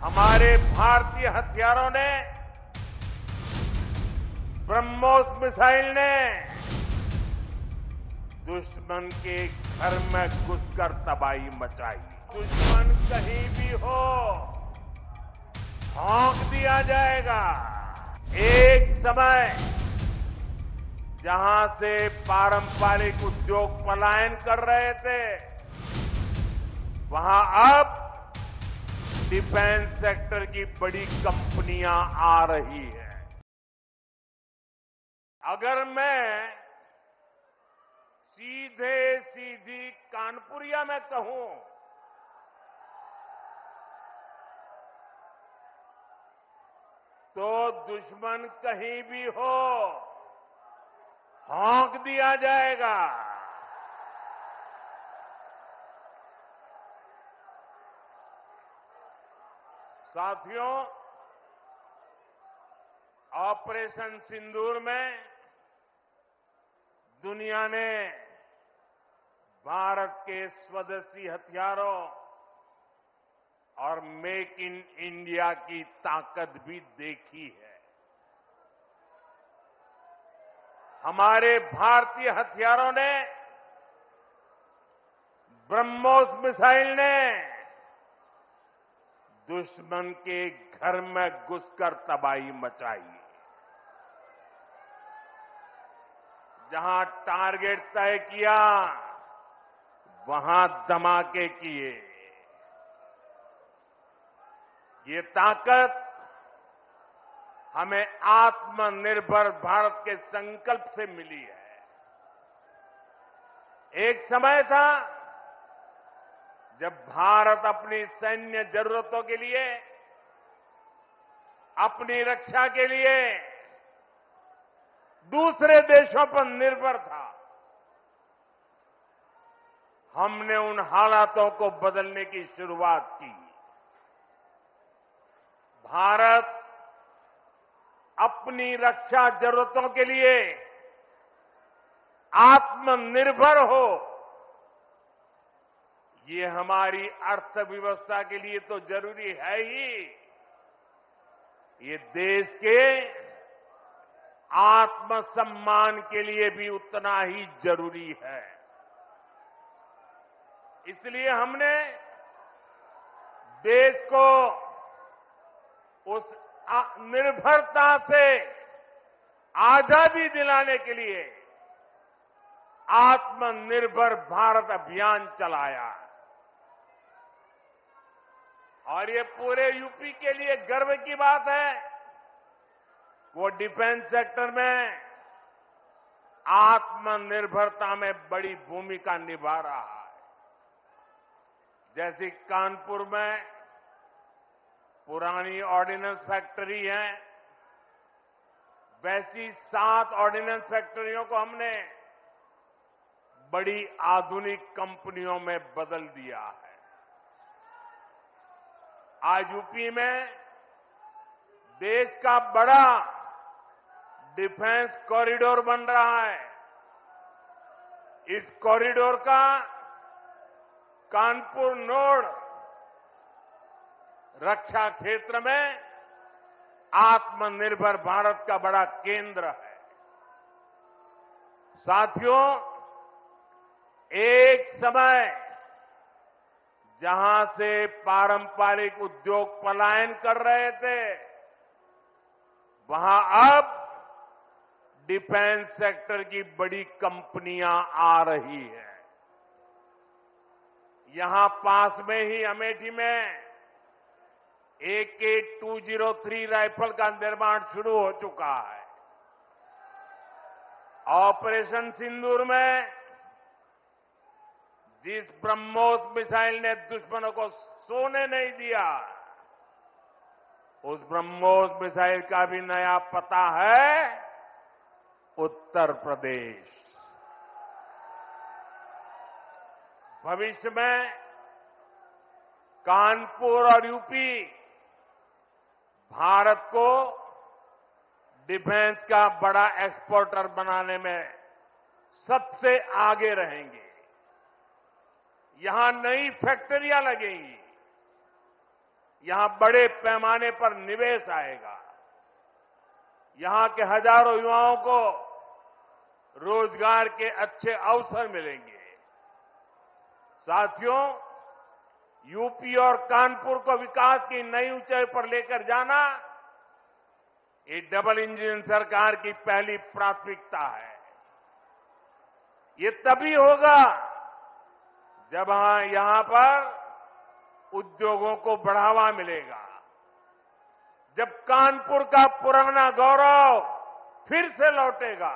हमारे भारतीय हथियारों ने, ब्रह्मोस मिसाइल ने दुश्मन के घर में घुसकर तबाही मचाई। दुश्मन कहीं भी हो, भौंक दिया जाएगा। एक समय जहां से पारंपरिक उद्योग पलायन कर रहे थे, वहां अब डिफेंस सेक्टर की बड़ी कंपनियां आ रही है। अगर मैं सीधी कानपुरिया में कहूं तो दुश्मन कहीं भी हो, भौंक दिया जाएगा। साथियों, ऑपरेशन सिंदूर में दुनिया ने भारत के स्वदेशी हथियारों और मेक इन इंडिया की ताकत भी देखी है। हमारे भारतीय हथियारों ने, ब्रह्मोस मिसाइल ने दुश्मन के घर में घुसकर तबाही मचाई। जहां टारगेट तय किया, वहां धमाके किए। ये ताकत हमें आत्मनिर्भर भारत के संकल्प से मिली है। एक समय था जब भारत अपनी सैन्य जरूरतों के लिए, अपनी रक्षा के लिए दूसरे देशों पर निर्भर था। हमने उन हालातों को बदलने की शुरुआत की। भारत अपनी रक्षा जरूरतों के लिए आत्मनिर्भर हो, ये हमारी अर्थव्यवस्था के लिए तो जरूरी है ही, ये देश के आत्मसम्मान के लिए भी उतना ही जरूरी है। इसलिए हमने देश को उस निर्भरता से आजादी दिलाने के लिए आत्मनिर्भर भारत अभियान चलाया। और ये पूरे यूपी के लिए गर्व की बात है, वो डिफेंस सेक्टर में आत्मनिर्भरता में बड़ी भूमिका निभा रहा है। जैसे कानपुर में पुरानी ऑर्डिनेंस फैक्ट्री है, वैसी 7 ऑर्डिनेंस फैक्ट्रियों को हमने बड़ी आधुनिक कंपनियों में बदल दिया है। आज यूपी में देश का बड़ा डिफेंस कॉरिडोर बन रहा है। इस कॉरिडोर का कानपुर नोड रक्षा क्षेत्र में आत्मनिर्भर भारत का बड़ा केंद्र है। साथियों, एक समय जहां से पारंपरिक उद्योग पलायन कर रहे थे, वहां अब डिफेंस सेक्टर की बड़ी कंपनियां आ रही है। यहां पास में ही अमेठी में AK-203 राइफल का निर्माण शुरू हो चुका है। ऑपरेशन सिंदूर में जिस ब्रह्मोस मिसाइल ने दुश्मनों को सोने नहीं दिया, उस ब्रह्मोस मिसाइल का भी नया पता है उत्तर प्रदेश। भविष्य में कानपुर और यूपी भारत को डिफेंस का बड़ा एक्सपोर्टर बनाने में सबसे आगे रहेंगे। यहां नई फैक्ट्रियां लगेंगी, यहां बड़े पैमाने पर निवेश आएगा। यहां के हजारों युवाओं को रोजगार के अच्छे अवसर मिलेंगे। साथियों, यूपी और कानपुर को विकास की नई ऊंचाई पर लेकर जाना, ये डबल इंजन सरकार की पहली प्राथमिकता है। ये तभी होगा जब यहां पर उद्योगों को बढ़ावा मिलेगा, जब कानपुर का पुराना गौरव फिर से लौटेगा।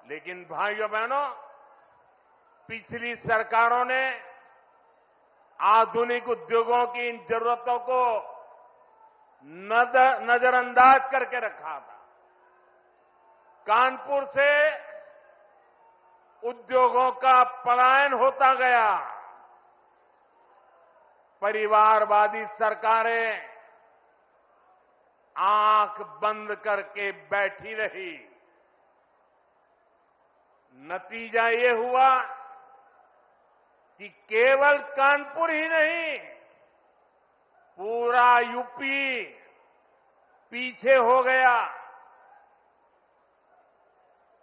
लेकिन भाइयों बहनों, पिछली सरकारों ने आधुनिक उद्योगों की इन जरूरतों को नजरअंदाज करके रखा था। कानपुर से उद्योगों का पलायन होता गया। परिवारवादी सरकारें आंख बंद करके बैठी रही। नतीजा ये हुआ कि केवल कानपुर ही नहीं, पूरा यूपी पीछे हो गया।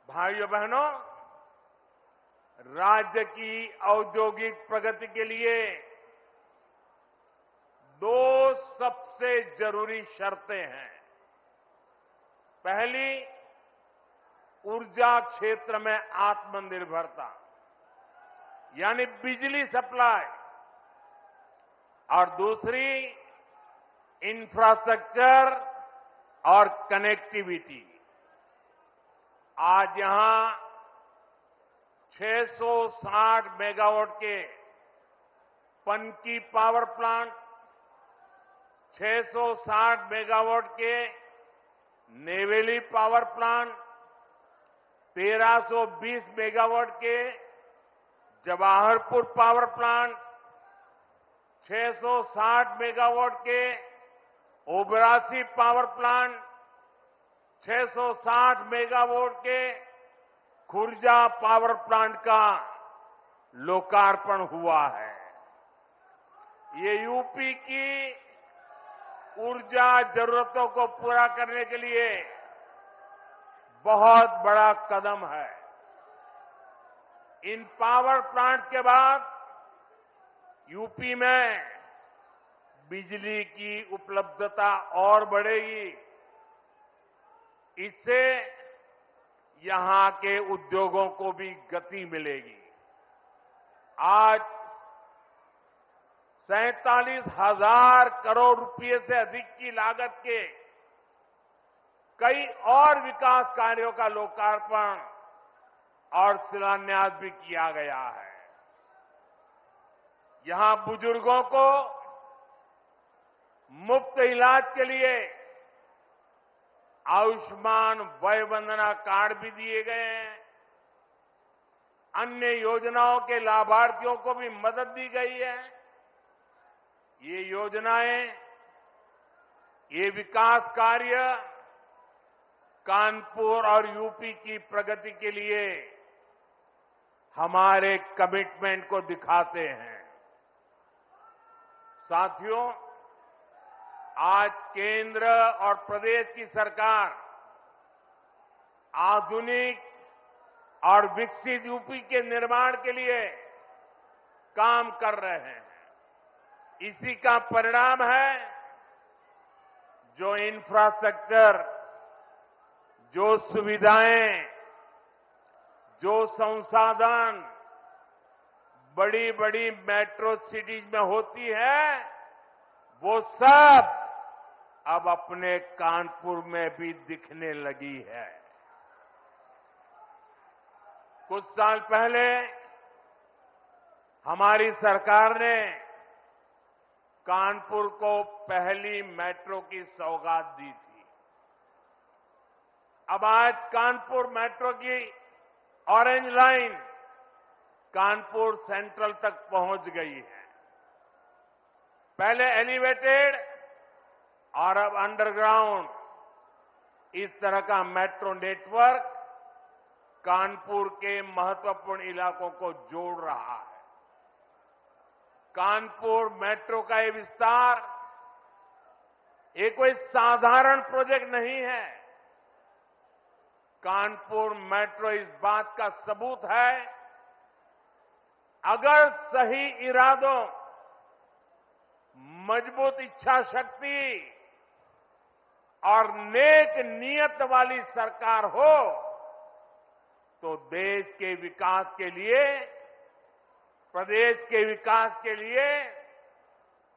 भाइयों बहनों, राज्य की औद्योगिक प्रगति के लिए दो सबसे जरूरी शर्तें हैं। पहली, ऊर्जा क्षेत्र में आत्मनिर्भरता, यानी बिजली सप्लाई, और दूसरी इंफ्रास्ट्रक्चर और कनेक्टिविटी। आज यहां 660 मेगावाट के पनकी पावर प्लांट, 660 मेगावाट के नेवेली पावर प्लांट, 1320 मेगावाट के जवाहरपुर पावर प्लांट, 660 मेगावाट के ओबरासी पावर प्लांट, 660 मेगावाट के खुर्जा पावर प्लांट का लोकार्पण हुआ है। ये यूपी की ऊर्जा जरूरतों को पूरा करने के लिए बहुत बड़ा कदम है। इन पावर प्लांट्स के बाद यूपी में बिजली की उपलब्धता और बढ़ेगी। इससे यहां के उद्योगों को भी गति मिलेगी। आज 47,000 करोड़ रुपए से अधिक की लागत के कई और विकास कार्यों का लोकार्पण और शिलान्यास भी किया गया है। यहां बुजुर्गों को मुफ्त इलाज के लिए आयुष्मान वय वंदना कार्ड भी दिए गए हैं। अन्य योजनाओं के लाभार्थियों को भी मदद दी गई है। ये योजनाएं, ये विकास कार्य कानपुर और यूपी की प्रगति के लिए हमारे कमिटमेंट को दिखाते हैं। साथियों, आज केंद्र और प्रदेश की सरकार आधुनिक और विकसित यूपी के निर्माण के लिए काम कर रहे हैं। इसी का परिणाम है जो इंफ्रास्ट्रक्चर, जो सुविधाएं, जो संसाधन बड़ी बड़ी मेट्रो सिटीज में होती है, वो सब अब अपने कानपुर में भी दिखने लगी है। कुछ साल पहले हमारी सरकार ने कानपुर को पहली मेट्रो की सौगात दी थी। अब आज कानपुर मेट्रो की ऑरेंज लाइन कानपुर सेंट्रल तक पहुंच गई है। पहले एलिवेटेड और अब अंडरग्राउंड, इस तरह का मेट्रो नेटवर्क कानपुर के महत्वपूर्ण इलाकों को जोड़ रहा है। कानपुर मेट्रो का ये विस्तार ये कोई साधारण प्रोजेक्ट नहीं है। कानपुर मेट्रो इस बात का सबूत है, अगर सही इरादों, मजबूत इच्छा शक्ति और नेक नियत वाली सरकार हो तो देश के विकास के लिए, प्रदेश के विकास के लिए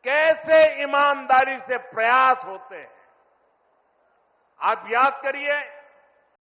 कैसे ईमानदारी से प्रयास होते हैं। आप याद करिए,